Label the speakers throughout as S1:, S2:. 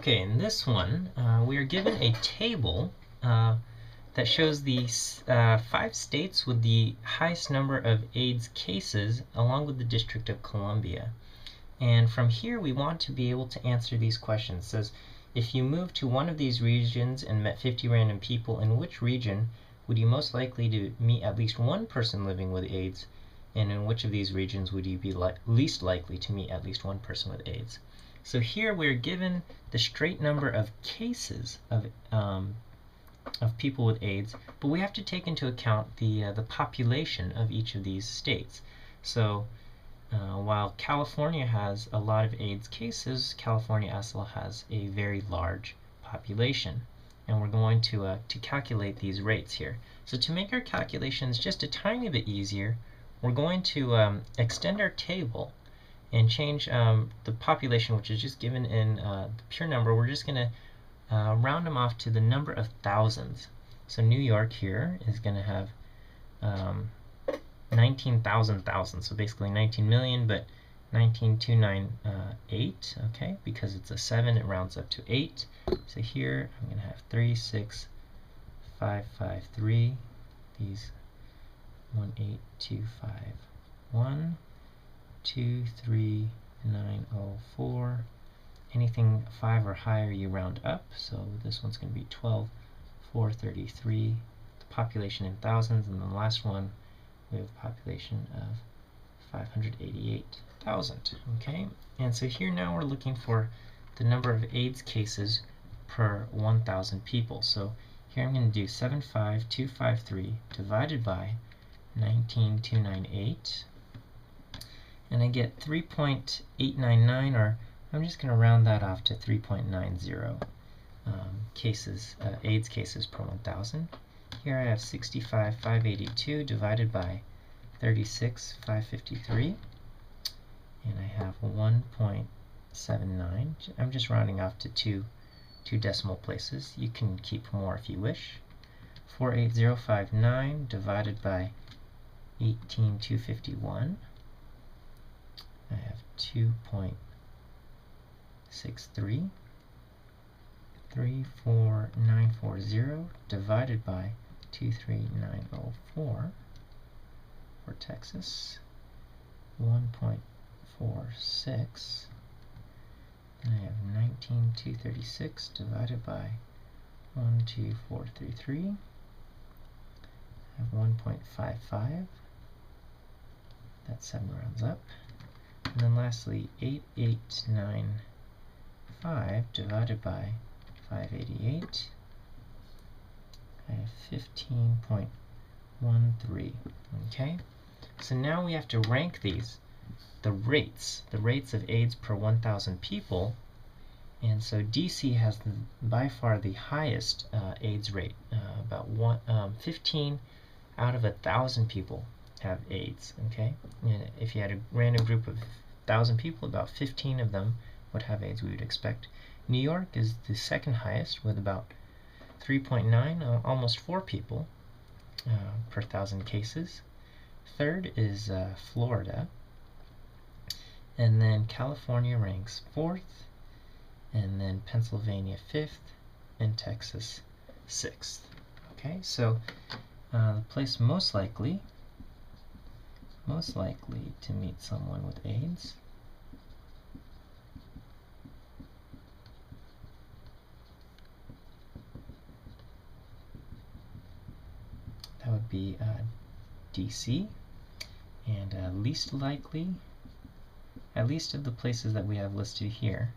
S1: Okay, in this one, we are given a table that shows the 5 states with the highest number of AIDS cases, along with the District of Columbia. And from here, we want to be able to answer these questions. It says, if you move to one of these regions and met 50 random people, in which region would you most likely to meet at least one person living with AIDS? And in which of these regions would you be least likely to meet at least one person with AIDS? So here we're given the straight number of cases of people with AIDS, but we have to take into account the population of each of these states. So while California has a lot of AIDS cases, California also has a very large population. And we're going to calculate these rates here. So to make our calculations just a tiny bit easier, we're going to extend our table and change the population, which is just given in the pure number. We're just going to round them off to the number of thousands. So New York here is going to have 19,000 thousands, so basically 19 million, but 19,298, okay, because it's a 7, it rounds up to 8. So here I'm going to have 36553, these 18251, 23904. Anything 5 or higher you round up, so this one's going to be 12,433, the population in thousands, and the last one we have a population of 588,000. Okay, and so here now we're looking for the number of AIDS cases per 1,000 people. So here I'm going to do 75253 divided by 19,298, and I get 3.899, or I'm just going to round that off to 3.90 cases, AIDS cases per 1,000. Here I have 65,582 divided by 36,553, and I have 1.79. I'm just rounding off to two decimal places. You can keep more if you wish. 48059 divided by 18,251. I have 2.63. 34940 divided by 23904 for Texas, 1.46, and I have 19,236 divided by 12433. I have 1.55, that 7 rounds up, and then lastly 8895 divided by 588, I have 15.13. Okay, so now we have to rank these, the rates of AIDS per 1,000 people, and so DC has by far the highest AIDS rate. About 15 out of 1,000 people have AIDS. Okay, and if you had a random group of 1,000 people, about 15 of them would have AIDS, we would expect. New York is the second highest with about 3.9, almost 4 people per 1,000 cases. Third is Florida, and then California ranks 4th, and then Pennsylvania 5th, and Texas 6th. Okay, so the place most likely to meet someone with AIDS that would be DC, and least likely, at least of the places that we have listed here,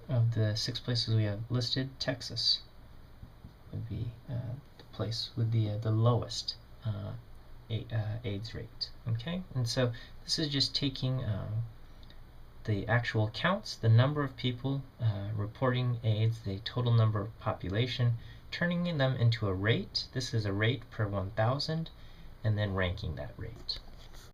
S1: of the 6 places we have listed, Texas would be the place with the lowest AIDS rate. Okay, and so this is just taking the actual counts, the number of people reporting AIDS, the total number of population, turning them into a rate. This is a rate per 1,000, and then ranking that rate.